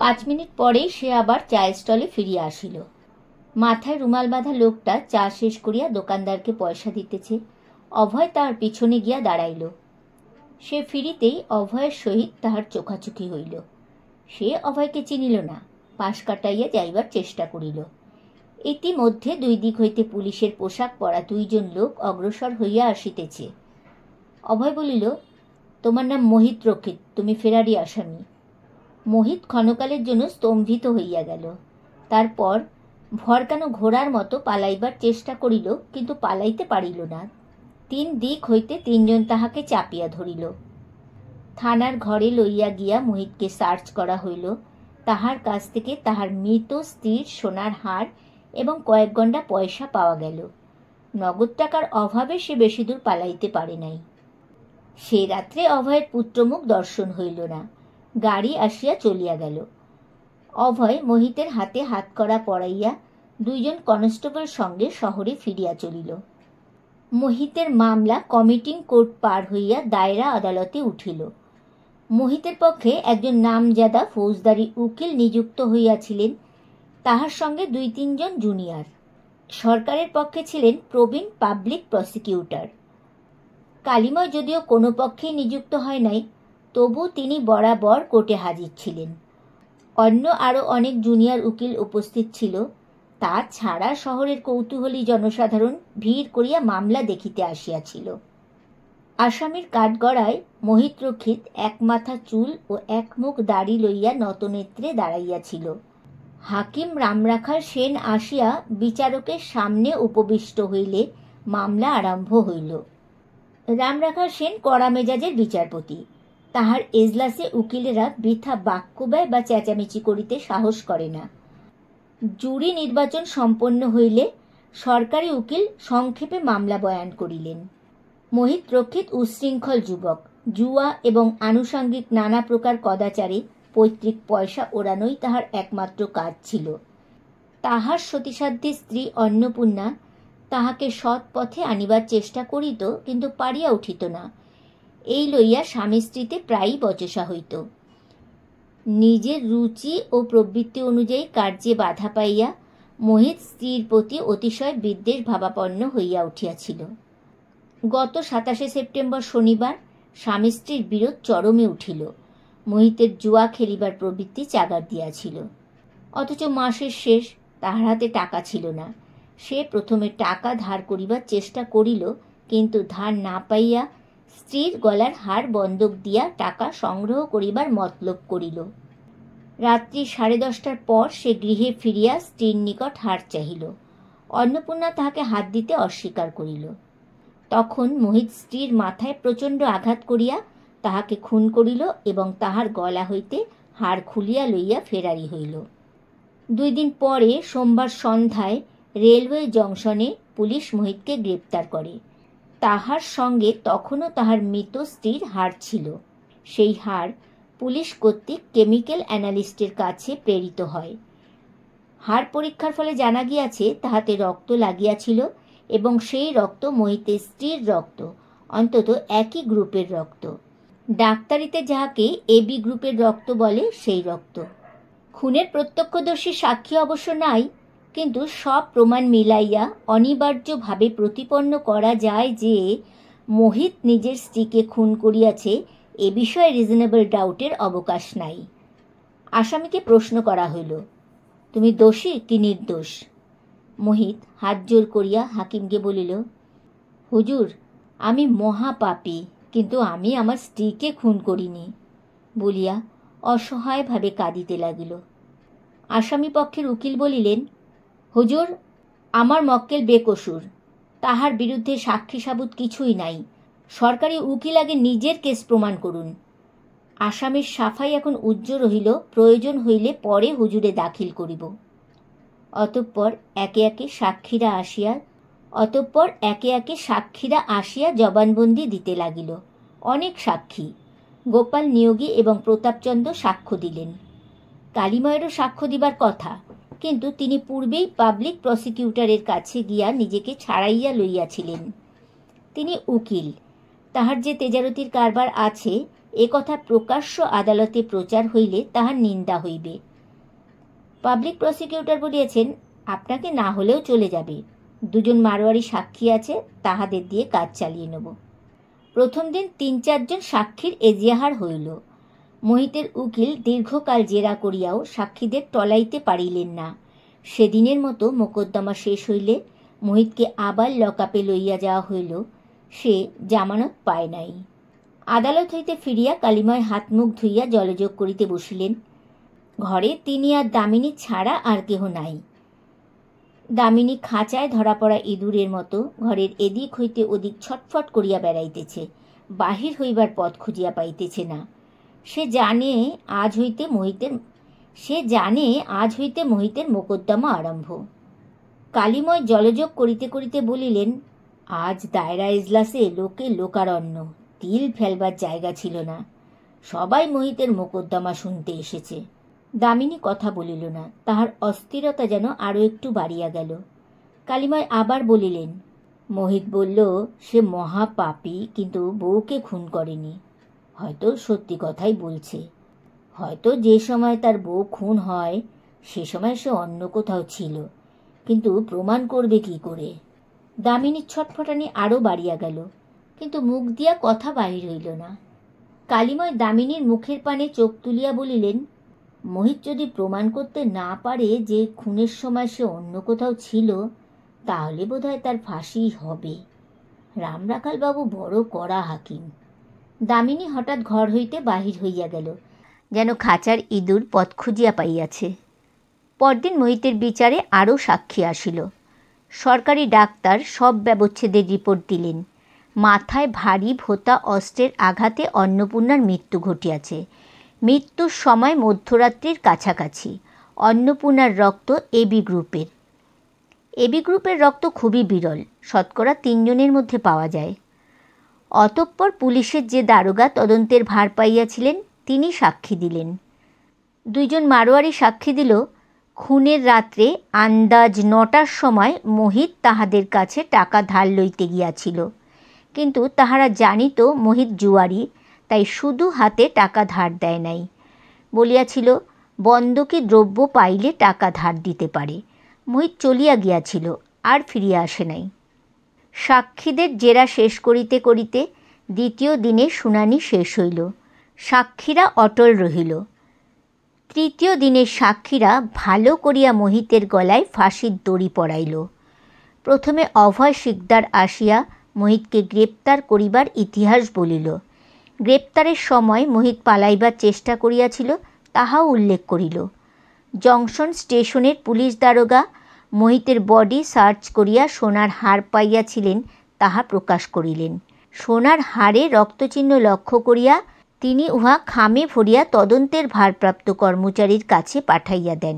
5 minute পরেই সে আবার চায়ের স্টলে ফিরিয়া আসিল। মাথায় রুমাল বাঁধা লোকটা চা শেষ করিয়া দোকানদারকে পয়সা দিতেছে। অভয় তাহার পিছনে গিয়া দাঁড়াইল। সে ফিরিতেই অভয়ের সহিত তাহার চোখাচোখি হইল। সে অভয়কে চিনিল না, পাশ কাটাইয়া যাইবার চেষ্টা করিল। ইতিমধ্যে দুই দিক হইতে পুলিশের পোশাক পরা 2 জন লোক অগ্রসর হইয়া আসিতেছে। অভয় বলিল, তোমার নাম মোহিত রক্ষিত, তুমি ফেরারি আসামি। মোহিত ক্ষণকালের জন্য স্তম্ভিত হইয়া গেল। তারপর ভরকানো ঘোড়ার মতো পালাইবার চেষ্টা করিল, কিন্তু পালাইতে পারিল না। 3 দিক হইতে 3 জন তাহাকে চাপিয়া ধরিল। থানার ঘরে লইয়া গিয়া মোহিতকে সার্চ করা হইল। তাহার কাছ থেকে তাহার মৃত স্ত্রীর সোনার হার এবং কয়েক গন্ডা পয়সা পাওয়া গেল। নগদ টাকার অভাবে সে বেশি দূর পালাইতে পারে নাই। সে রাত্রে অভয়ের পুত্রমুখ দর্শন হইল না। গাড়ি আসিয়া চলিয়া গেল। অভয় মোহিতের হাতে হাতকড়া পরাইয়া 2 জন কনস্টেবল সঙ্গে শহরে ফিরিয়া চলিল। মোহিতের মামলা কমিটিং কোর্ট পার হইয়া দায়রা আদালতে উঠিল। মোহিতের পক্ষে একজন নামজাদা ফৌজদারি উকিল নিযুক্ত হইয়াছিলেন, তাহার সঙ্গে 2-3 জন জুনিয়র। সরকারের পক্ষে ছিলেন প্রবীণ পাবলিক প্রসিকিউটর। কালিময় যদিও কোনো পক্ষেই নিযুক্ত হয় নাই, তবু তিনি বরাবর কোর্টে হাজির ছিলেন। অন্য আরও অনেক জুনিয়র উকিল উপস্থিত ছিল। তা ছাড়া শহরের কৌতূহলী জনসাধারণ ভিড় করিয়া মামলা দেখিতে আসিয়াছিল। আসামির কাঠগড়ায় মোহিত রক্ষিত এক মাথা চুল ও এক মুখ দাড়ি লইয়া নতনেত্রে দাঁড়াইয়াছিল। হাকিম রামরাখাল সেন আসিয়া বিচারকের সামনে উপবিষ্ট হইলে মামলা আরম্ভ হইল। রামরাখাল সেন কড়া মেজাজের বিচারপতি। তাহার এজলাসে উকিলেরা বৃথা বাক্য ব্যয় বা চেঁচামেচি করিতে সাহস করে না। জুরি নির্বাচন সম্পন্ন হইলে সরকারি উকিল সংক্ষেপে মামলা বয়ান করিলেন। মোহিত রক্ষিত উচ্ছৃঙ্খল যুবক। জুয়া এবং আনুষঙ্গিক নানা প্রকার কদাচারে পৈতৃক পয়সা ওড়ানোই তাহার একমাত্র কাজ ছিল। তাহার সতীসাধ্যী স্ত্রী অন্নপূর্ণা তাহাকে সৎ পথে আনিবার চেষ্টা করিত, কিন্তু পারিয়া উঠিত না। এই লইয়া স্বামী স্ত্রীতে প্রায়ই বচসা হইত। নিজের রুচি ও প্রবৃত্তি অনুযায়ী কার্যে বাধা পাইয়া মোহিত স্ত্রীর প্রতি অতিশয় বিদ্বেষ ভাবাপন্ন হইয়া উঠিয়াছিল। গত 27শে সেপ্টেম্বর শনিবার স্বামী স্ত্রীর বিরোধ চরমে উঠিল। মোহিতের জুয়া খেলিবার প্রবৃত্তি চাগার দিয়াছিল। অথচ মাসের শেষ, তাহার হাতে টাকা ছিল না। সে প্রথমে টাকা ধার করিবার চেষ্টা করিল, কিন্তু ধার না পাইয়া স্ত্রীর গলার হার বন্ধক দিয়া টাকা সংগ্রহ করিবার মতলব করিল। রাত্রি 10:30টার পর সে গৃহে ফিরিয়া স্ত্রীর নিকট হার চাহিল। অন্নপূর্ণা তাহাকে হাত দিতে অস্বীকার করিল। তখন মোহিত স্ত্রীর মাথায় প্রচণ্ড আঘাত করিয়া তাহাকে খুন করিল এবং তাহার গলা হইতে হার খুলিয়া লইয়া ফেরারি হইল। 2 দিন পরে সোমবার সন্ধ্যায় রেলওয়ে জংশনে পুলিশ মোহিতকে গ্রেপ্তার করে। তাহার সঙ্গে তখনও তাহার মৃত স্ত্রীর হার ছিল। সেই হার পুলিশ কর্তৃক কেমিক্যাল অ্যানালিস্টের কাছে প্রেরিত হয়। হার পরীক্ষার ফলে জানা গিয়াছে তাহাতে রক্ত লাগিয়াছিল এবং সেই রক্ত মোহিতের স্ত্রীর রক্ত, অন্তত একই গ্রুপের রক্ত। ডাক্তারিতে যাহাকে এবি গ্রুপের রক্ত বলে, সেই রক্ত। খুনের প্রত্যক্ষদর্শী সাক্ষী অবশ্য নাই, কিন্তু সব প্রমাণ মিলাইয়া অনিবার্যভাবে প্রতিপন্ন করা যায় যে মোহিত নিজের স্ত্রীকে খুন করিয়াছে, এ বিষয়ে রিজনেবল ডাউটের অবকাশ নাই। আসামিকে প্রশ্ন করা হইল, তুমি দোষী কি নির্দোষ? মোহিত হাত জোর করিয়া হাকিমকে বলিল, হুজুর, আমি মহাপাপী, কিন্তু আমি আমার স্ত্রীকে খুন করিনি বলিয়া অসহায়ভাবে কাঁদিতে লাগিল। আসামি পক্ষের উকিল বলিলেন, হুজুর, আমার মক্কেল বেকসুর, তাহার বিরুদ্ধে সাক্ষী সাবুত কিছুই নাই। সরকারি উকিল আগে নিজের কেস প্রমাণ করুন। আসামির সাফাই এখন উজ্জ্ব রহিল, প্রয়োজন হইলে পরে হুজুরে দাখিল করিব। অতঃপর একে একে সাক্ষীরা আসিয়া জবানবন্দি দিতে লাগিল। অনেক সাক্ষী, গোপাল নিয়োগী এবং প্রতাপচন্দ্র সাক্ষ্য দিলেন। কালিময়েরও সাক্ষ্য দিবার কথা, কিন্তু তিনি পূর্বেই পাবলিক প্রসিকিউটরের কাছে গিয়া নিজেকে ছাড়াইয়া লইয়াছিলেন। তিনি উকিল, তাহার যে তেজারতির কারবার আছে, এ কথা প্রকাশ্য আদালতে প্রচার হইলে তাহার নিন্দা হইবে। পাবলিক প্রসিকিউটর বলিয়াছেন, আপনাকে না হলেও চলে যাবে, দুজন মারোয়ারি সাক্ষী আছে, তাহাদের দিয়ে কাজ চালিয়ে নেব। প্রথম দিন ৩-৪ জন সাক্ষীর এজিহার হইল। মোহিতের উকিল দীর্ঘকাল জেরা করিয়াও সাক্ষীদের টলাইতে পারিলেন না। সেদিনের মতো মোকদ্দমা শেষ হইলে মোহিতকে আবার লকআপে লইয়া যাওয়া হইল। সে জামানত পায় নাই। আদালত হইতে ফিরিয়া কালিময় হাত মুখ ধুইয়া জলযোগ করিতে বসিলেন। ঘরে তিনি আর দামিনী ছাড়া আর কেহ নাই। দামিনী খাঁচায় ধরা পড়া ইঁদুরের মতো ঘরের এদিক হইতে ওদিক ছটফট করিয়া বেড়াইতেছে, বাহির হইবার পথ খুঁজিয়া পাইতেছে না। সে জানে আজ হইতে মোহিতের মোকদ্দমা আরম্ভ। কালিময় জলযোগ করিতে করিতে বলিলেন, আজ দায়রা এজলাসে লোকে লোকারণ্য, তিল ফেলবার জায়গা ছিল না। সবাই মোহিতের মোকদ্দমা শুনতে এসেছে। দামিনী কথা বলিল না, তাহার অস্থিরতা যেন আরও একটু বাড়িয়া গেল। কালিময় আবার বলিলেন, মোহিত বলল সে মহাপাপী, কিন্তু বউকে খুন করেনি। হয়তো সত্যি কথাই বলছে। হয়তো যে সময় তার বউ খুন হয় সে সময় সে অন্য কোথাও ছিল, কিন্তু প্রমাণ করবে কি করে? দামিনীর ছটফটানি আরও বাড়িয়া গেল, কিন্তু মুখ দিয়া কথা বাহির হইল না। কালিময় দামিনীর মুখের পানে চোখ তুলিয়া বলিলেন, মোহিত যদি প্রমাণ করতে না পারে যে খুনের সময় সে অন্য কোথাও ছিল, তাহলে বোধহয় তার ফাঁসি হবে। রামরাখালবাবু বড় কড়া হাকিম। দামিনী হঠাৎ ঘর হইতে বাহির হইয়া গেল, যেন খাঁচার ইঁদুর পথ খুঁজিয়া পাইয়াছে। পরদিন মোহিতের বিচারে আরও সাক্ষী আসিল। সরকারি ডাক্তার সব ব্যবচ্ছেদের রিপোর্ট দিলেন। মাথায় ভারী ভোঁতা অস্ত্রের আঘাতে অন্নপূর্ণার মৃত্যু ঘটিয়াছে। মৃত্যুর সময় মধ্যরাত্রির কাছাকাছি। অন্নপূর্ণার রক্ত এবি গ্রুপের। এবি গ্রুপের রক্ত খুবই বিরল, শতকরা ৩ জনের মধ্যে পাওয়া যায়। অতঃপর পুলিশের যে দারোগা তদন্তের ভার পাইয়াছিলেন তিনি সাক্ষী দিলেন। 2 জন মারোয়ারি সাক্ষী দিল, খুনের রাত্রে আন্দাজ 9টার সময় মোহিত তাহাদের কাছে টাকা ধার লইতে গিয়াছিল, কিন্তু তাহারা জানিত মোহিত জুয়ারি, তাই শুধু হাতে টাকা ধার দেয় নাই। বলিয়াছিল বন্ধকি দ্রব্য পাইলে টাকা ধার দিতে পারে। মোহিত চলিয়া গিয়াছিল, আর ফিরিয়া আসে নাই। সাক্ষীদের জেরা শেষ করিতে করিতে দ্বিতীয় দিনে শুনানি শেষ হইল। সাক্ষীরা অটল রহিল। তৃতীয় দিনের সাক্ষীরা ভালো করিয়া মোহিতের গলায় ফাঁসির দড়ি পরাইল। প্রথমে অভয় শিকদার আসিয়া মোহিতকে গ্রেপ্তার করিবার ইতিহাস বলিল। গ্রেপ্তারের সময় মোহিত পালাইবার চেষ্টা করিয়াছিল তাহাও উল্লেখ করিল। জংশন স্টেশনের পুলিশ দারোগা মোহিতের বডি সার্চ করিয়া সোনার হার পাইয়াছিলেন তাহা প্রকাশ করিলেন। সোনার হারে রক্তচিহ্ন লক্ষ্য করিয়া তিনি উহা খামে ভরিয়া তদন্তের ভারপ্রাপ্ত কর্মচারীর কাছে পাঠাইয়া দেন।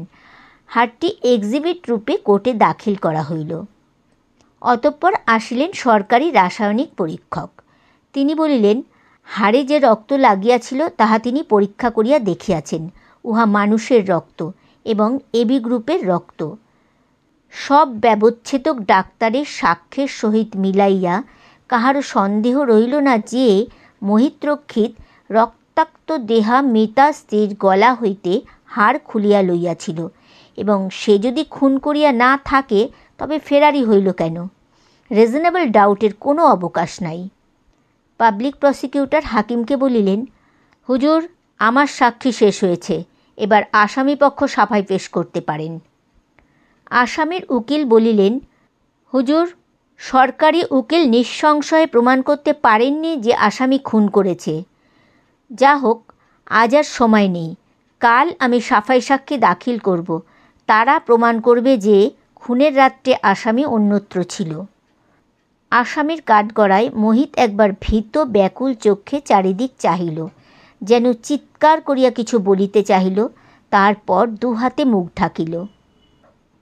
হারটি এক্সিবিট রূপে কোর্টে দাখিল করা হইল। অতঃপর আসিলেন সরকারি রাসায়নিক পরীক্ষক। তিনি বলিলেন, হাড়ে যে রক্ত লাগিয়াছিল তাহা তিনি পরীক্ষা করিয়া দেখিয়াছেন, উহা মানুষের রক্ত এবং এবি গ্রুপের রক্ত। সব ব্যবচ্ছেদক ডাক্তারের সাক্ষ্যের সহিত মিলাইয়া কাহারও সন্দেহ রইল না যে মোহিতরক্ষিত রক্তাক্ত দেহা মৃতা স্ত্রীর গলা হইতে হাড় খুলিয়া লইয়াছিল, এবং সে যদি খুন করিয়া না থাকে তবে ফেরারি হইল কেন? রিজনেবল ডাউটের কোনো অবকাশ নাই। পাবলিক প্রসিকিউটর হাকিমকে বলিলেন, হুজুর, আমার সাক্ষী শেষ হয়েছে, এবার আসামি পক্ষ সাফাই পেশ করতে পারেন। আসামির উকিল বলিলেন, হুজুর, সরকারি উকিল নিঃসংশয়ে প্রমাণ করতে পারেননি যে আসামি খুন করেছে। যা হোক, আজ আর সময় নেই, কাল আমি সাফাই সাক্ষী দাখিল করব। তারা প্রমাণ করবে যে খুনের রাত্রে আসামি অন্যত্র ছিল। আসামির কাঠগড়ায় মোহিত একবার ভীত ব্যাকুল চক্ষে চারিদিক চাহিল, যেন চিৎকার করিয়া কিছু বলিতে চাহিল, তারপর 2 হাতে মুখ ঢাকিল।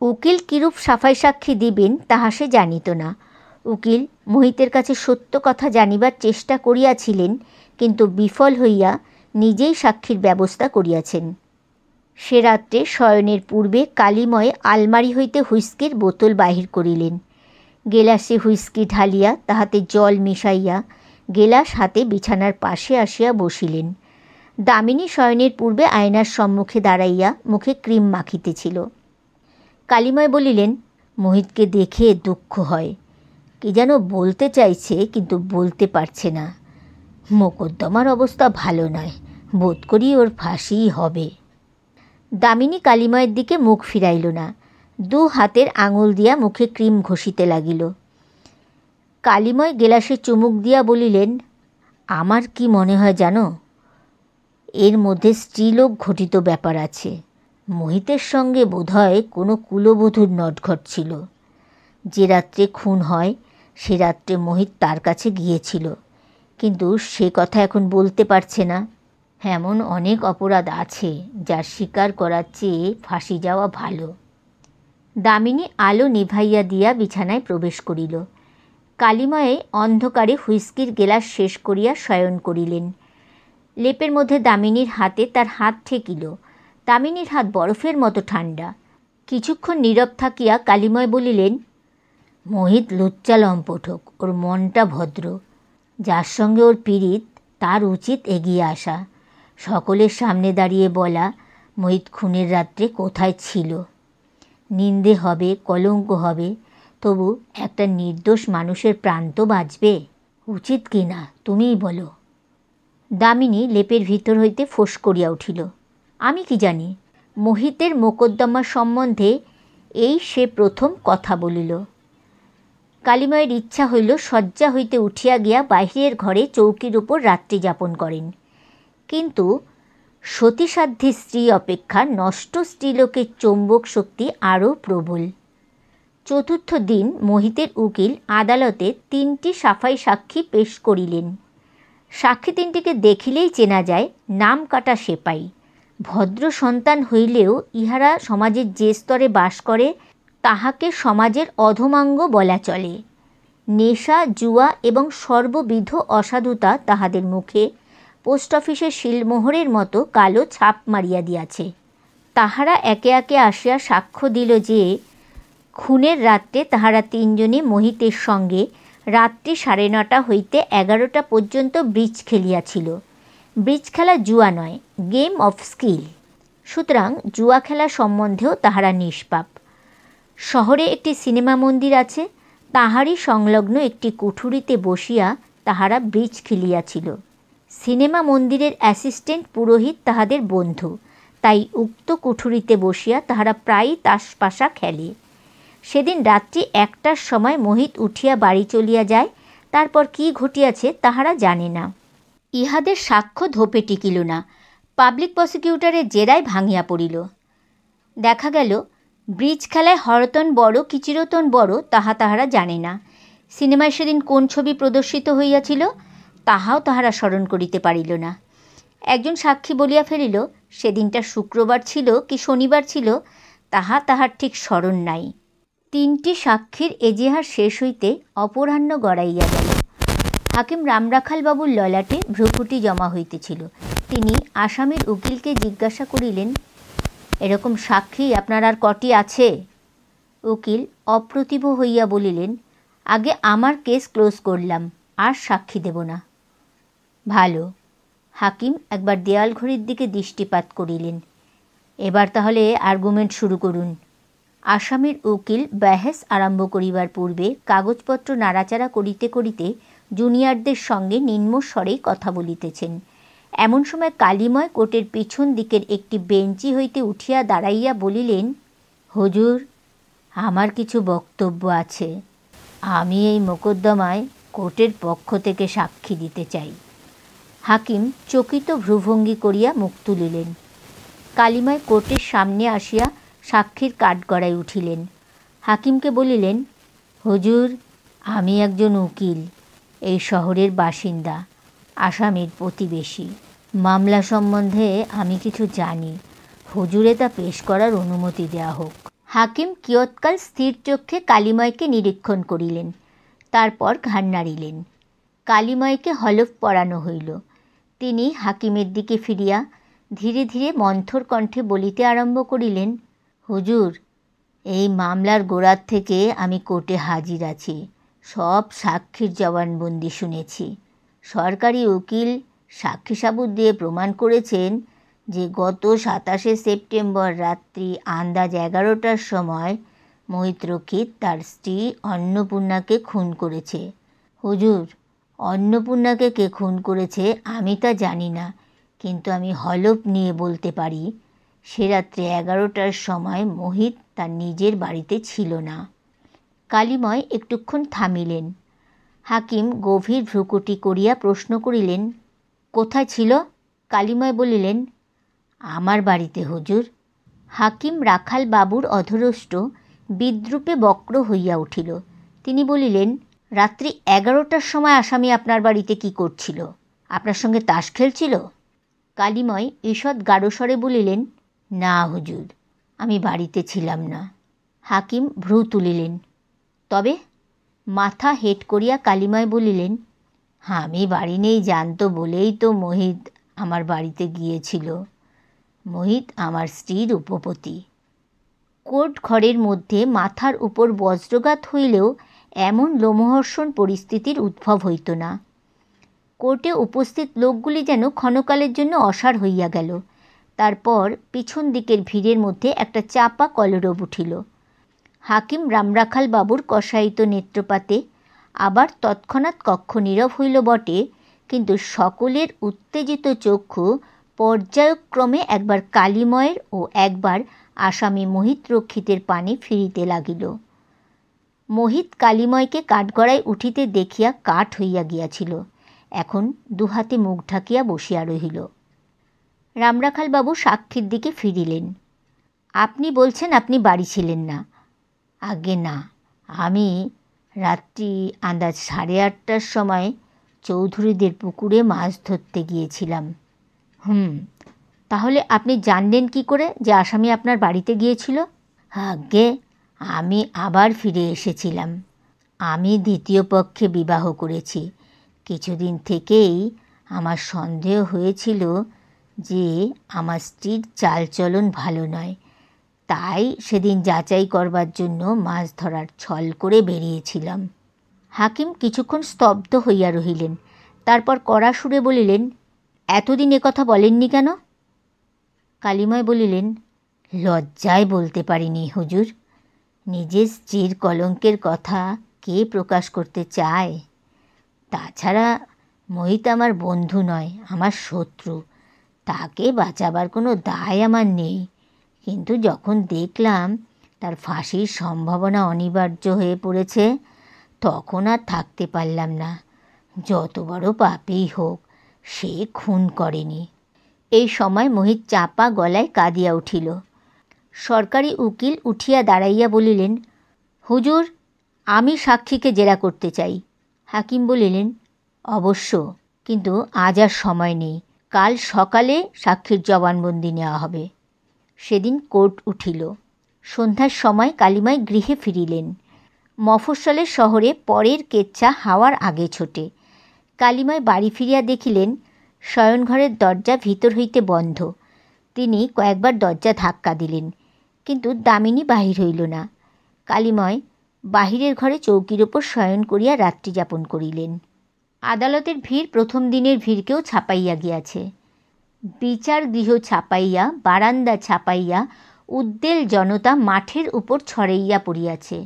উকিল কিরূপ সাফাই সাক্ষী দিবেন তাহা সে জানিত না। উকিল মোহিতের কাছে সত্য কথা জানিবার চেষ্টা করিয়াছিলেন, কিন্তু বিফল হইয়া নিজেই সাক্ষীর ব্যবস্থা করিয়াছেন। সে রাত্রে শয়নের পূর্বে কালিময় আলমারি হইতে হুইস্কির বোতল বাহির করিলেন। গেলাসে হুইস্কি ঢালিয়া তাহাতে জল মিশাইয়া গেলাস হাতে বিছানার পাশে আসিয়া বসিলেন। দামিনী শয়নের পূর্বে আয়নার সম্মুখে দাঁড়াইয়া মুখে ক্রিম মাখিতেছিল। কালিময় বলিলেন, মোহিতকে দেখে দুঃখ হয়, কি যেন বলতে চাইছে কিন্তু বলতে পারছে না। মোকদ্দমার অবস্থা ভালো নয়, বোধ করি ওর ফাঁসিই হবে। দামিনী কালিময়ের দিকে মুখ ফিরাইল না, 2 হাতের আঙুল দিয়া মুখে ক্রিম ঘষিতে লাগিল। কালিময় গেলাসে চুমুক দিয়া বলিলেন, আমার কি মনে হয় জানো, এর মধ্যে স্ত্রীলোক ঘটিত ব্যাপার আছে। মোহিতের সঙ্গে বোধহয় কোনো কুলবধূর নটঘট ছিল। যে রাত্রে খুন হয় সে রাত্রে মোহিত তার কাছে গিয়েছিল, কিন্তু সে কথা এখন বলতে পারছে না। এমন অনেক অপরাধ আছে যার স্বীকার করার চেয়ে ফাঁসি যাওয়া ভালো। দামিনী আলো নিভাইয়া দিয়া বিছানায় প্রবেশ করিল। কালিময়ে অন্ধকারে হুইস্কির গেলাস শেষ করিয়া শয়ন করিলেন। লেপের মধ্যে দামিনীর হাতে তার হাত ঠেকিল। দামিনীর হাত বরফের মতো ঠান্ডা। কিছুক্ষণ নীরব থাকিয়া কালিময় বলিলেন, মোহিত লুচ্চা লম্পট হোক, ওর মনটা ভদ্র। যার সঙ্গে ওর পীড়িত তার উচিত এগিয়ে আসা, সকলের সামনে দাঁড়িয়ে বলা মোহিত খুনের রাত্রে কোথায় ছিল। নিন্দে হবে, কলঙ্ক হবে, তবু একটা নির্দোষ মানুষের প্রাণ তো বাঁচবে। উচিত কি না তুমিই বলো। দামিনী লেপের ভিতর হইতে ফোঁস করিয়া উঠিল, আমি কি জানি। মোহিতের মোকদ্দমা সম্বন্ধে এই সে প্রথম কথা বলিল। কালিময়ের ইচ্ছা হইল শয্যা হইতে উঠিয়া গিয়া বাহিরের ঘরে চৌকির উপর রাত্রি যাপন করেন, কিন্তু সতীসাধ্যী স্ত্রী অপেক্ষা নষ্ট স্ত্রীলোকের চৌম্বক শক্তি আরও প্রবল। চতুর্থ দিন মোহিতের উকিল আদালতে 3টি সাফাই সাক্ষী পেশ করিলেন। সাক্ষী 3টিকে দেখিলেই চেনা যায়, নাম কাটা সেপাই। ভদ্র সন্তান হইলেও ইহারা সমাজের যে স্তরে বাস করে তাহাকে সমাজের অধমাঙ্গ বলা চলে। নেশা, জুয়া এবং সর্ববিধ অসাধুতা তাহাদের মুখে পোস্ট অফিসের শিলমোহরের মতো কালো ছাপ মারিয়া দিয়াছে। তাহারা একে একে আসিয়া সাক্ষ্য দিল যে খুনের রাত্রে তাহারা 3 জনে মোহিতের সঙ্গে রাত্রি 9:30 হইতে 11টা পর্যন্ত ব্রিজ খেলিয়াছিল। ব্রিজ খেলা জুয়া নয়, গেম অফ স্কিল। সুতরাং জুয়া খেলা সম্বন্ধেও তাহারা নিষ্পাপ। শহরে একটি সিনেমা মন্দির আছে, তাহারই সংলগ্ন একটি কুঠুরিতে বসিয়া তাহারা ব্রিজ খেলিয়াছিল। সিনেমা মন্দিরের অ্যাসিস্ট্যান্ট পুরোহিত তাহাদের বন্ধু, তাই উক্ত কুঠুরিতে বসিয়া তাহারা প্রায়ই তাসপাশা খেলে। সেদিন রাত্রি 1টার সময় মোহিত উঠিয়া বাড়ি চলিয়া যায়, তারপর কি ঘটিয়াছে তাহারা জানে না। ইহাদের সাক্ষ্য ধোপে টিকিল না, পাবলিক প্রসিকিউটরের জেরায় ভাঙিয়া পড়িল। দেখা গেল ব্রিজ খেলায় হরতন বড় কি চিরতন বড় তাহা তাহারা জানে না। সিনেমায় সেদিন কোন ছবি প্রদর্শিত হইয়াছিল তাহাও তাহারা স্মরণ করিতে পারিল না। একজন সাক্ষী বলিয়া ফেলিল, সেদিনটা শুক্রবার ছিল কি শনিবার ছিল তাহা তাহার ঠিক স্মরণ নাই। 3টি সাক্ষীর এজেহার শেষ হইতে অপরাহ্ন গড়াইয়া গেল। হাকিম রামরাখালবাবুর ললাটে ভ্রুকুটি জমা হইতেছিল। তিনি আসামির উকিলকে জিজ্ঞাসা করিলেন, এরকম সাক্ষী আপনার আর কটি আছে? উকিল অপ্রতিভ হইয়া বলিলেন, আগে আমার কেস ক্লোজ করলাম, আর সাক্ষী দেব না। ভালো। হাকিম একবার দেয়াল ঘড়ির দিকে দৃষ্টিপাত করিলেন। এবার তাহলে আর্গুমেন্ট শুরু করুন। আসামির উকিল বহস আরম্ভ করিবার পূর্বে কাগজপত্র নাড়াচাড়া করিতে করিতে জুনিয়রদের সঙ্গে নিম্ন স্বরেই কথা বলিতেছেন। এমন সময় কালিময় কোর্টের পিছন দিকের একটি বেঞ্চি হইতে উঠিয়া দাঁড়াইয়া বলিলেন, হুজুর, আমার কিছু বক্তব্য আছে। আমি এই মোকদ্দমায় কোর্টের পক্ষ থেকে সাক্ষী দিতে চাই। হাকিম চকিত ভ্রুভঙ্গি করিয়া মুখ তুলিলেন। কালিময় কোর্টের সামনে আসিয়া সাক্ষীর কাঠগড়ায় উঠিলেন। হাকিমকে বলিলেন, হুজুর, আমি একজন উকিল, এই শহরের বাসিন্দা, আসামির প্রতিবেশী। মামলা সম্বন্ধে আমি কিছু জানি, হুজুরে তা পেশ করার অনুমতি দেওয়া হোক। হাকিম কিয়ৎকাল স্থির চক্ষে কালিময়কে নিরীক্ষণ করিলেন, তারপর ঘাড় নাড়িলেন। কালিময়কে হলফ পরানো হইল। তিনি হাকিমের দিকে ফিরিয়া ধীরে ধীরে মন্থর কণ্ঠে বলিতে আরম্ভ করিলেন, হুজুর, এই মামলার গোড়ার থেকে আমি কোর্টে হাজির আছি, সব সাক্ষীর জবানবন্দি শুনেছি। সরকারি উকিল সাক্ষী সাবুত দিয়ে প্রমাণ করেছেন যে গত 27শে সেপ্টেম্বর রাত্রি আন্দাজ 11টার সময় মোহিত রক্ষিত তার স্ত্রী অন্নপূর্ণাকে খুন করেছে। হুজুর, অন্নপূর্ণাকে কে খুন করেছে আমি তা জানি না, কিন্তু আমি হলফ নিয়ে বলতে পারি সে রাত্রে 11টার সময় মোহিত তার নিজের বাড়িতে ছিল না। কালীময় একটুক্ষণ থামিলেন। হাকিম গভীর ভ্রুকুটি করিয়া প্রশ্ন করিলেন, কোথায় ছিল? কালীময় বলিলেন, আমার বাড়িতে হুজুর। হাকিম রাখাল বাবুর অধরষ্ট বিদ্রূপে বক্র হইয়া উঠিল। তিনি বলিলেন, রাত্রি 11টার সময় আসামি আপনার বাড়িতে কি করছিল? আপনার সঙ্গে তাস খেলছিল? কালীময় ঈষৎ গাঢ়স্বরে বলিলেন, না হুজুর, আমি বাড়িতে ছিলাম না। হাকিম ভ্রু তুলিলেন। তবে? মাথা হেঁট করিয়া কালীময় বলিলেন, আমি বাড়ি নেই জানত বলেই তো মোহিত আমার বাড়িতে গিয়েছিল। মোহিত আমার স্ত্রীর উপপতি। কোর্ট ঘরের মধ্যে মাথার উপর বজ্রঘাত হইলেও এমন লোমহর্ষণ পরিস্থিতির উদ্ভব হইত না। কোর্টে উপস্থিত লোকগুলি যেন ক্ষণকালের জন্য অসাড় হইয়া গেল। তারপর পিছন দিকের ভিড়ের মধ্যে একটা চাপা কলরব উঠিল। হাকিম রামরাখাল বাবুর কষায়িত নেত্রপাতে আবার তৎক্ষণাৎ কক্ষ নীরব হইল বটে, কিন্তু সকলের উত্তেজিত চক্ষু পর্যায়ক্রমে একবার কালীময়ের ও একবার আসামি মোহিত রক্ষিতের পানে ফিরিতে লাগিল। মোহিত কালীময়কে কাঠগড়ায় উঠিতে দেখিয়া কাঠ হইয়া গিয়াছিল। এখন দুহাতে মুখ ঢাকিয়া বসিয়া রহিল। রামরাখাল বাবু সাক্ষীর দিকে ফিরিলেন। আপনি বলছেন আপনি বাড়ি ছিলেন না? আগে না, আমি রাত্রি আন্দাজ 8:30টার সময় চৌধুরীদের পুকুরে মাছ ধরতে গিয়েছিলাম। তাহলে আপনি জানলেন কি করে যে আসামি আপনার বাড়িতে গিয়েছিল? আগে আমি আবার ফিরে এসেছিলাম। আমি দ্বিতীয় পক্ষে বিবাহ করেছি। কিছুদিন থেকেই আমার সন্দেহ হয়েছিল যে আমার স্ত্রীর চালচলন ভালো নয়, তাই সেদিন যাচাই করবার জন্য মাছ ধরার ছল করে বেরিয়েছিলাম। হাকিম কিছুক্ষণ স্তব্ধ হইয়া রহিলেন। তারপর কড়া সুরে বলিলেন, এতদিন কথা বলেননি কেন? কালীময় বলিলেন, লজ্জায় বলতে পারিনি হুজুর। নিজের স্ত্রীর কলঙ্কের কথা কে প্রকাশ করতে চায়? তাছাড়া মোহিত আমার বন্ধু নয়, আমার শত্রু। তাকে বাঁচাবার কোনো দায় আমার নেই। কিন্তু যখন দেখলাম তার ফাঁসির সম্ভাবনা অনিবার্য হয়ে পড়েছে, তখন আর থাকতে পারলাম না। যত বড় পাপেই হোক, সে খুন করেনি। এই সময় মোহিত চাপা গলায় কাঁদিয়া উঠিল। সরকারি উকিল উঠিয়া দাঁড়াইয়া বলিলেন, হুজুর, আমি সাক্ষীকে জেরা করতে চাই। হাকিম বলিলেন, অবশ্য, কিন্তু আজ আর সময় নেই। কাল সকালে সাক্ষীর জবানবন্দি নেওয়া হবে। সেদিন কোর্ট উঠিল। সন্ধ্যার সময় কালীময় গৃহে ফিরিলেন। মফস্বলের শহরে পরের কেচ্ছা হাওয়ার আগে ছোটে। কালীময় বাড়ি ফিরিয়া দেখিলেন শয়নঘরের দরজা ভিতর হইতে বন্ধ। তিনি কয়েকবার দরজা ধাক্কা দিলেন, কিন্তু দামিনী বাহির হইল না। কালীময় বাহিরের ঘরে চৌকির ওপর শয়ন করিয়া রাত্রি যাপন করিলেন। আদালতের ভিড় প্রথম দিনের ভিড়কেও ছাপাইয়া গিয়াছে। বিচার গৃহ ছাপাইয়া, বারান্দা ছাপাইয়া উদ্বেল জনতা মাঠের উপর ছড়াইয়া পড়িয়াছে।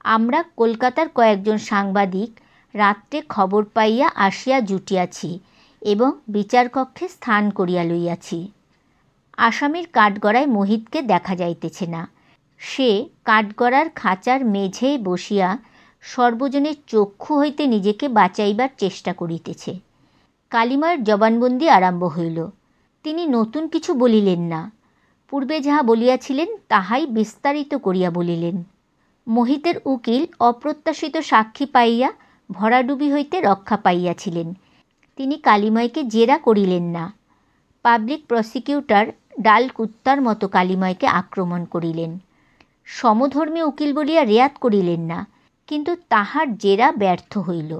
আমরা কলকাতার কয়েকজন সাংবাদিক রাত্রে খবর পাইয়া আসিয়া জুটিয়াছি এবং বিচারকক্ষে স্থান করিয়া লইয়াছি। আসামির কাঠগড়ায় মোহিতকে দেখা যাইতেছে না। সে কাঠগড়ার খাঁচার মেঝেয় বসিয়া সর্বজনের চক্ষু হইতে নিজেকে বাঁচাইবার চেষ্টা করিতেছে। কালীময়ের জবানবন্দি আরম্ভ হইল। তিনি নতুন কিছু বলিলেন না। পূর্বে যাহা বলিয়াছিলেন তাহাই বিস্তারিত করিয়া বলিলেন। মোহিতের উকিল অপ্রত্যাশিত সাক্ষী পাইয়া ভরাডুবি হইতে রক্ষা পাইয়াছিলেন। তিনি কালীময়কে জেরা করিলেন না। পাবলিক প্রসিকিউটর ডাল কুত্তার মতো কালীময়কে আক্রমণ করিলেন। সমধর্মী উকিল বলিয়া রেয়াত করিলেন না, কিন্তু তাহার জেরা ব্যর্থ হইল।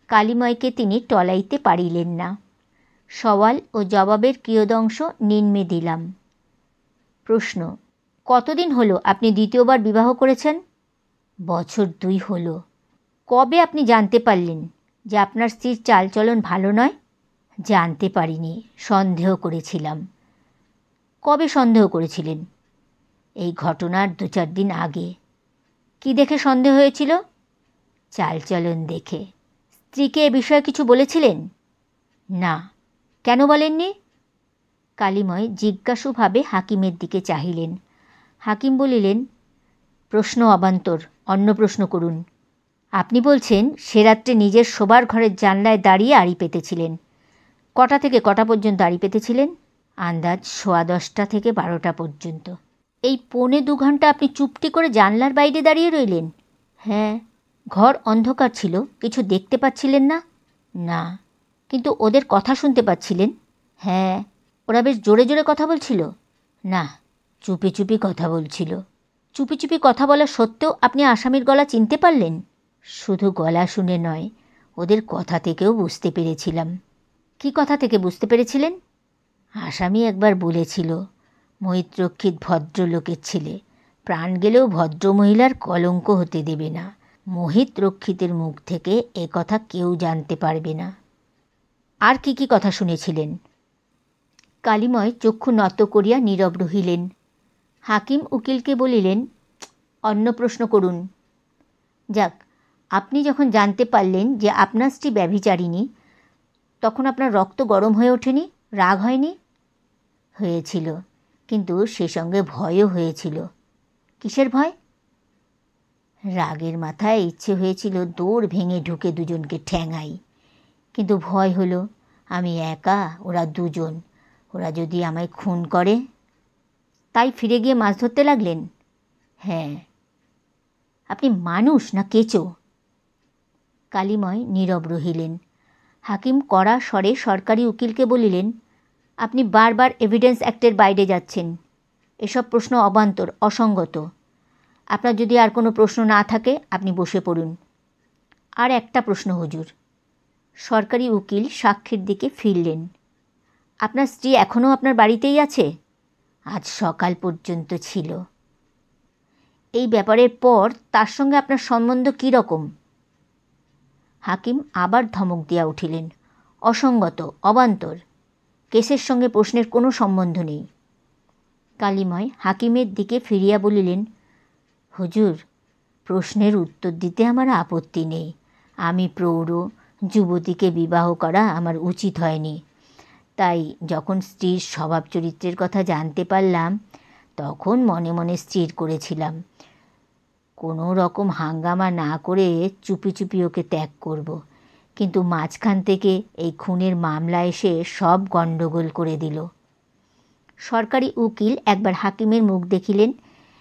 কালীময়কে তিনি টলাইতে পারিলেন না। সওয়াল ও জবাবের কিয়দংশ নিম্নে দিলাম। প্রশ্ন, কতদিন হলো আপনি দ্বিতীয়বার বিবাহ করেছেন? বছর 2 হলো। কবে আপনি জানতে পারলেন যে আপনার স্ত্রীর চালচলন ভালো নয়? জানতে পারিনি, সন্দেহ করেছিলাম। কবে সন্দেহ করেছিলেন? এই ঘটনার 2-4 দিন আগে। কি দেখে সন্দেহ হয়েছিল? চালচলন দেখে। স্ত্রীকে এ বিষয়ে কিছু বলেছিলেন? না। কেন বলেননি? কালীময় জিজ্ঞাসুভাবে হাকিমের দিকে চাহিলেন। হাকিম বলিলেন, প্রশ্ন অবান্তর, অন্য প্রশ্ন করুন। আপনি বলছেন সে রাত্রে নিজের শোবার ঘরের জানলায় দাঁড়িয়ে আড়ি পেতেছিলেন। কটা থেকে কটা পর্যন্ত আড়ি পেতেছিলেন? আন্দাজ 10:15 থেকে 12টা পর্যন্ত। এই 1.25 ঘন্টা আপনি চুপটি করে জানলার বাইরে দাঁড়িয়ে রইলেন? হ্যাঁ। ঘর অন্ধকার ছিল, কিছু দেখতে পাচ্ছিলেন না? না। কিন্তু ওদের কথা শুনতে পাচ্ছিলেন? হ্যাঁ। ওরা বেশ জোরে জোরে কথা বলছিল? না, চুপি চুপি কথা বলছিল। চুপি চুপি কথা বলা সত্ত্বেও আপনি আসামির গলা চিনতে পারলেন? শুধু গলা শুনে নয়, ওদের কথা থেকেও বুঝতে পেরেছিলাম। কি কথা থেকে বুঝতে পেরেছিলেন? আসামি একবার বলেছিল, মোহিতরক্ষিত ভদ্রলোকের ছেলে, প্রাণ গেলেও ভদ্রমহিলার কলঙ্ক হতে দেবে না। মোহিতরক্ষিতের মুখ থেকে এ কথা কেউ জানতে পারবে না। আর কি কি কথা শুনেছিলেন? কালীময় চক্ষু নত করিয়া নীরব রহিলেন। হাকিম উকিলকে বলিলেন, অন্য প্রশ্ন করুন। যাক, আপনি যখন জানতে পারলেন যে আপনার স্ত্রী ব্যভিচারিণী, তখন আপনার রক্ত গরম হয়ে ওঠেনি? রাগ হয়নি? হয়েছিল, কিন্তু সে সঙ্গে ভয়ও হয়েছিল। কিসের ভয়? রাগের মাথায় ইচ্ছে হয়েছিল দৌড় ভেঙে ঢুকে দুজনকে ঠ্যাঙাই, কিন্তু ভয় হলো আমি একা, ওরা দুজন, ওরা যদি আমায় খুন করে। তাই ফিরে গিয়ে মাছ ধরতে লাগলেন? হ্যাঁ। আপনি মানুষ না কেঁচো? কালীময় নীরব রহিলেন। হাকিম কড়া স্বরে সরকারি উকিলকে বলিলেন, আপনি বারবার এভিডেন্স অ্যাক্টের বাইরে যাচ্ছেন। এসব প্রশ্ন অবান্তর, অসঙ্গত। আপনার যদি আর কোনো প্রশ্ন না থাকে আপনি বসে পড়ুন। আর একটা প্রশ্ন হুজুর। সরকারি উকিল সাক্ষীর দিকে ফিরলেন। আপনার স্ত্রী এখনও আপনার বাড়িতেই আছে? আজ সকাল পর্যন্ত ছিল। এই ব্যাপারের পর তার সঙ্গে আপনার সম্বন্ধ কী রকম? হাকিম আবার ধমক দিয়া উঠিলেন, অসঙ্গত, অবান্তর। কেসের সঙ্গে প্রশ্নের কোনো সম্বন্ধ নেই। কালীময় হাকিমের দিকে ফিরিয়া বলিলেন, হুজুর, প্রশ্নের উত্তর দিতে আমার আপত্তি নেই। আমি প্রৌঢ়, যুবতীকে বিবাহ করা আমার উচিত হয়নি। তাই যখন স্ত্রীর স্বভাব চরিত্রের কথা জানতে পারলাম, তখন মনে মনে স্থির করেছিলাম কোনো রকম হাঙ্গামা না করে চুপি চুপি ওকে ত্যাগ করব। কিন্তু মাঝখান থেকে এই খুনের মামলা এসে সব গণ্ডগোল করে দিল। সরকারি উকিল একবার হাকিমের মুখ দেখিলেন,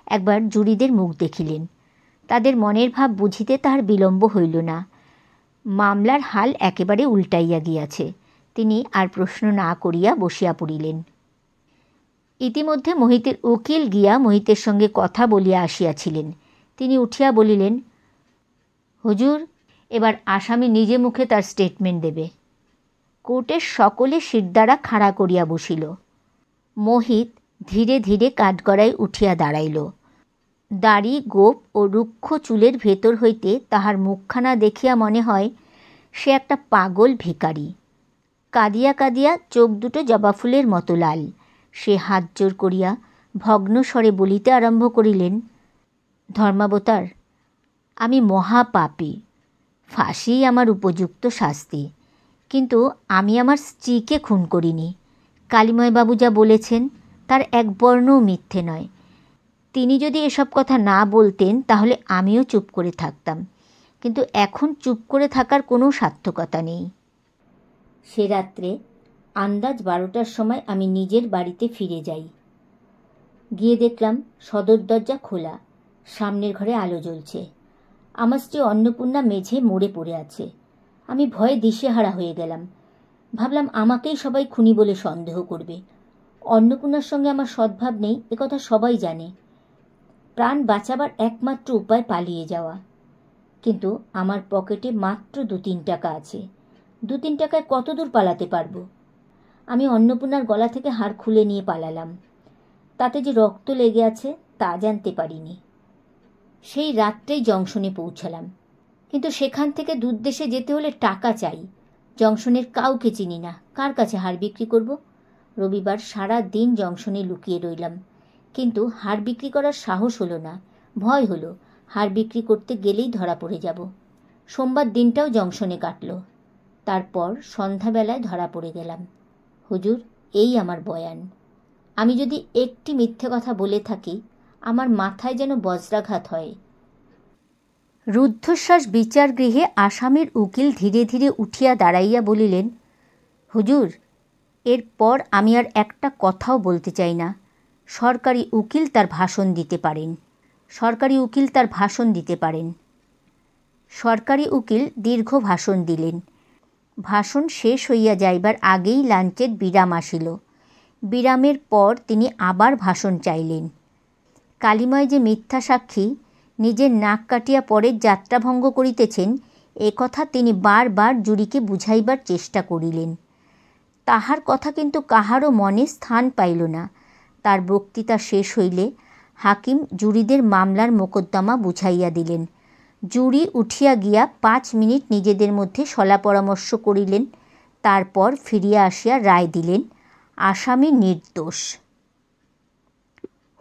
একবার জুরিদের মুখ দেখিলেন। তাদের মনের ভাব বুঝিতে তাহার বিলম্ব হইল না। মামলার হাল একেবারে উল্টাইয়া গিয়াছে। তিনি আর প্রশ্ন না করিয়া বসিয়া পড়িলেন। ইতিমধ্যে মোহিতের উকিল গিয়া মোহিতের সঙ্গে কথা বলিয়া আসিয়াছিলেন। তিনি উঠিয়া বলিলেন, হুজুর, এবার আসামি নিজে মুখে তার স্টেটমেন্ট দেবে। কোর্টের সকলে শিরদাঁড়া খাড়া করিয়া বসিল। মোহিত ধীরে ধীরে কাঠগড়ায় উঠিয়া দাঁড়াইল। দাড়ি, গোঁফ ও রুক্ষ চুলের ভেতর হইতে তাহার মুখখানা দেখিয়া মনে হয় সে একটা পাগল ভিখারি। কাঁদিয়া কাঁদিয়া চোখ দুটো জবা ফুলের মতো লাল। সে হাত জোর করিয়া ভগ্ন স্বরে বলিতে আরম্ভ করিলেন, ধর্মাবতার, আমি মহাপাপী, ফাঁসিই আমার উপযুক্ত শাস্তি। কিন্তু আমি আমার স্ত্রীকে খুন করিনি। কালীময়বাবু যা বলেছেন তার এক বর্ণও মিথ্যে নয়। তিনি যদি এসব কথা না বলতেন তাহলে আমিও চুপ করে থাকতাম, কিন্তু এখন চুপ করে থাকার কোনো সার্থকতা নেই। সে রাত্রে আন্দাজ 12টার সময় আমি নিজের বাড়িতে ফিরে যাই। গিয়ে দেখলাম সদর দরজা খোলা, সামনের ঘরে আলো জ্বলছে। আমার স্ত্রী অন্নপূর্ণা মেঝে মরে পড়ে আছে। আমি ভয়ে দিশেহারা হয়ে গেলাম। ভাবলাম আমাকেই সবাই খুনি বলে সন্দেহ করবে। অন্নপূর্ণার সঙ্গে আমার সদ্ভাব নেই, একথা সবাই জানে। প্রাণ বাঁচাবার একমাত্র উপায় পালিয়ে যাওয়া। কিন্তু আমার পকেটে মাত্র 2-3 টাকা আছে। 2-3 টাকায় কত দূর পালাতে পারবো? আমি অন্নপূর্ণার গলা থেকে হাড় খুলে নিয়ে পালালাম। তাতে যে রক্ত লেগে আছে তা জানতে পারিনি। সেই রাত্রেই জংশনে পৌঁছালাম, কিন্তু সেখান থেকে দূরদেশে যেতে হলে টাকা চাই। জংশনের কাউকে চিনি না, কার কাছে হাড় বিক্রি করব? রবিবার সারা দিন জংশনে লুকিয়ে রইলাম, কিন্তু হাড় বিক্রি করার সাহস হলো না। ভয় হলো হাড় বিক্রি করতে গেলেই ধরা পড়ে যাব। সোমবার দিনটাও জংশনে কাটল। তারপর সন্ধ্যাবেলায় ধরা পড়ে গেলাম। হুজুর, এই আমার বয়ান। আমি যদি একটি মিথ্যে কথা বলে থাকি, আমার মাথায় যেন বজ্রাঘাত হয়। রুদ্ধশ্বাস বিচার গৃহে আসামির উকিল ধীরে ধীরে উঠিয়া দাঁড়াইয়া বলিলেন, হুজুর, এরপর আমি আর একটা কথাও বলতে চাই না। সরকারি উকিল তার ভাষণ দিতে পারেন। সরকারি উকিল দীর্ঘ ভাষণ দিলেন। ভাষণ শেষ হইয়া যাইবার আগেই লাঞ্চের বিরাম আসিল। বিরামের পর তিনি আবার ভাষণ চাইলেন। কালিময় যে মিথ্যা সাক্ষী, নিজের নাক কাটিয়া পরের যাত্রাভঙ্গ করিতেছেন, এ কথা তিনি বারবার জুরিকে বুঝাইবার চেষ্টা করিলেন। তাহার কথা কিন্তু কাহারও মনে স্থান পাইল না। তার বক্তৃতা শেষ হইলে হাকিম জুরিদের মামলার মোকদ্দমা বুঝাইয়া দিলেন। জুরি উঠিয়া গিয়া 5 মিনিট নিজেদের মধ্যে সলা পরামর্শ করিলেন। তারপর ফিরিয়া আসিয়া রায় দিলেন, আসামি নির্দোষ।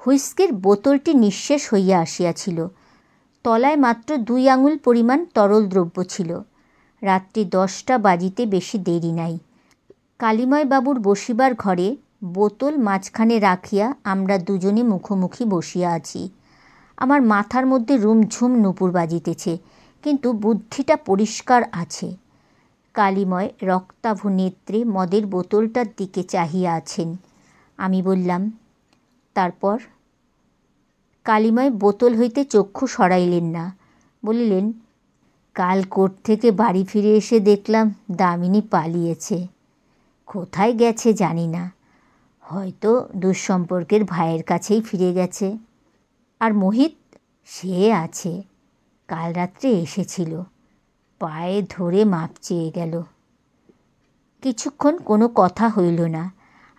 হুইস্কির বোতলটি নিঃশেষ হইয়া আসিয়াছিল। তলায় মাত্র 2 আঙুল পরিমাণ তরল দ্রব্য ছিল। রাত্রি 10টা বাজিতে বেশি দেরি নাই। কালিময় বাবুর বসিবার ঘরে বোতল মাঝখানে রাখিয়া আমরা দুজনে মুখোমুখি বসিয়া আছি। আমার মাথার মধ্যে রুমঝুম নূপুর বাজিতেছে, কিন্তু বুদ্ধিটা পরিষ্কার আছে। কালিময় রক্তাভ নেত্রে মদের বোতলটার দিকে চাহিয়া আছেন। আমি বললাম, তারপর? কালিময় বোতল হইতে চক্ষু সরাইলেন না। বলিলেন, কাল কোর্ট থেকে বাড়ি ফিরে এসে দেখলাম দামিনী পালিয়েছে। কোথায় গেছে জানি না, হয়তো দুঃসম্পর্কের ভাইয়ের কাছেই ফিরে গেছে। আর মোহিত, সে আছে, কাল রাত্রে এসেছিল, পায়ে ধরে মাপ চেয়ে গেল। কিছুক্ষণ কোনো কথা হইল না।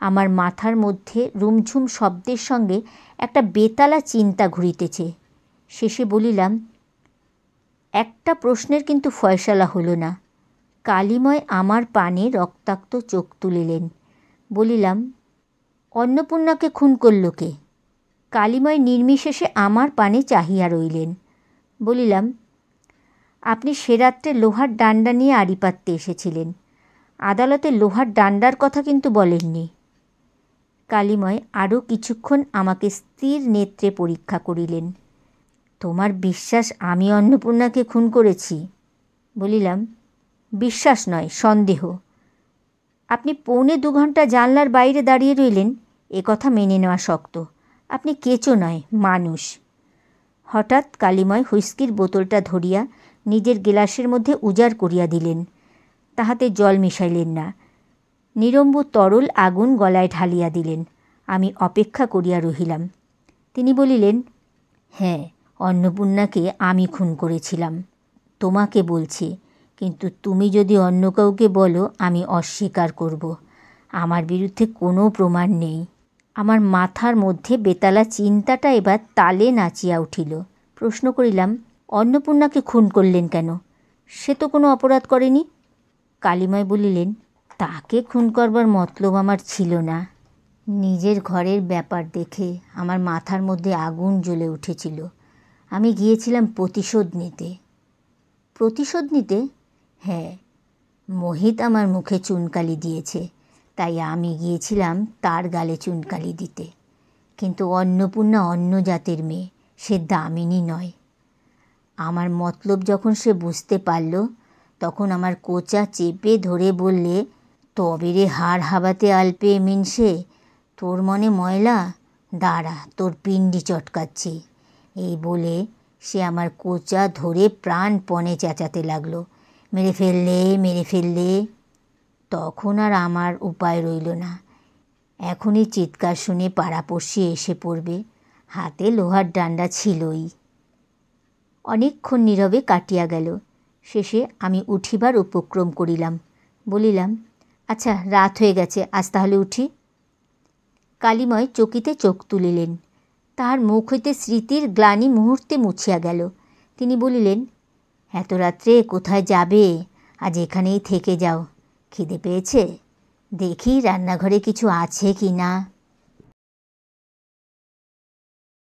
আমার মাথার মধ্যে রুমঝুম শব্দের সঙ্গে একটা বেতালা চিন্তা ঘুরিতেছে। শেষে বলিলাম, একটা প্রশ্নের কিন্তু ফয়সালা হলো না। কালিময় আমার পানে রক্তাক্ত চোখ তুলিলেন। বলিলাম, অন্নপূর্ণাকে খুন করল কে? কালিময় নির্বিশেষে আমার পানে চাহিয়া রইলেন। বলিলাম, আপনি সে রাত্রে লোহার ডান্ডা নিয়ে আড়ি পাততে এসেছিলেন। আদালতে লোহার ডান্ডার কথা কিন্তু বলেননি। কালিময় আরও কিছুক্ষণ আমাকে স্থির নেত্রে পরীক্ষা করিলেন। তোমার বিশ্বাস আমি অন্নপূর্ণাকে খুন করেছি? বলিলাম, বিশ্বাস নয়, সন্দেহ। আপনি 1.25 ঘন্টা জানলার বাইরে দাঁড়িয়ে রইলেন, এ কথা মেনে নেওয়া শক্ত। আপনি কেঁচো নয়, মানুষ। হঠাৎ কালিময় হুইস্কির বোতলটা ধরিয়া নিজের গেলাসের মধ্যে উজাড় করিয়া দিলেন। তাহাতে জল মিশাইলেন না। নিরম্বু তরল আগুন গলায় ঢালিয়া দিলেন। আমি অপেক্ষা করিয়া রহিলাম। তিনি বলিলেন, হ্যাঁ, অন্নপূর্ণাকে আমি খুন করেছিলাম। তোমাকে বলছি, কিন্তু তুমি যদি অন্য কাউকে বলো আমি অস্বীকার করব। আমার বিরুদ্ধে কোনো প্রমাণ নেই। আমার মাথার মধ্যে বেতালা চিন্তাটা এবার তালে নাচিয়া উঠিল। প্রশ্ন করিলাম, অন্নপূর্ণাকে খুন করলেন কেন? সে তো কোনো অপরাধ করেনি। কালিময় বলিলেন, তাকে খুন করবার মতলব আমার ছিল না। নিজের ঘরের ব্যাপার দেখে আমার মাথার মধ্যে আগুন জ্বলে উঠেছিল। আমি গিয়েছিলাম প্রতিশোধ নিতে। প্রতিশোধ নিতে? হ্যাঁ, মোহিত আমার মুখে চুনকালি দিয়েছে, তাই আমি গিয়েছিলাম তার গালে চুনকালি দিতে। কিন্তু অন্নপূর্ণা অন্য জাতের মেয়ে, সে দামিনী নয়। আমার মতলব যখন সে বুঝতে পারল, তখন আমার কোঁচা চেপে ধরে বললে, তবে রে হাড় হাবাতে আলপে মিনসে, তোর মনে ময়লা, দাঁড়া তোর পিণ্ডি চটকাচ্ছি। এই বলে সে আমার কোঁচা ধরে প্রাণপণে চেঁচাতে লাগলো, মেরে ফেললে, মেরে ফেললে। তখন আর আমার উপায় রইল না। এখনই চিৎকার শুনে পাড়াপড়শি এসে পড়বে, হাতে লোহার ডান্ডা ছিলই। অনেকক্ষণ নীরবে কাটিয়া গেল। শেষে আমি উঠিবার উপক্রম করিলাম। বলিলাম, আচ্ছা, রাত হয়ে গেছে, আজ তাহলে উঠি। কালিময় চকিতে চোখ তুলিলেন। তাহার মুখ হইতে স্মৃতির গ্লানি মুহূর্তে মুছিয়া গেল। তিনি বলিলেন, এত রাত্রে কোথায় যাবে? আজ এখানেই থেকে যাও। খিদে পেয়েছে? দেখি রান্নাঘরে কিছু আছে কি না।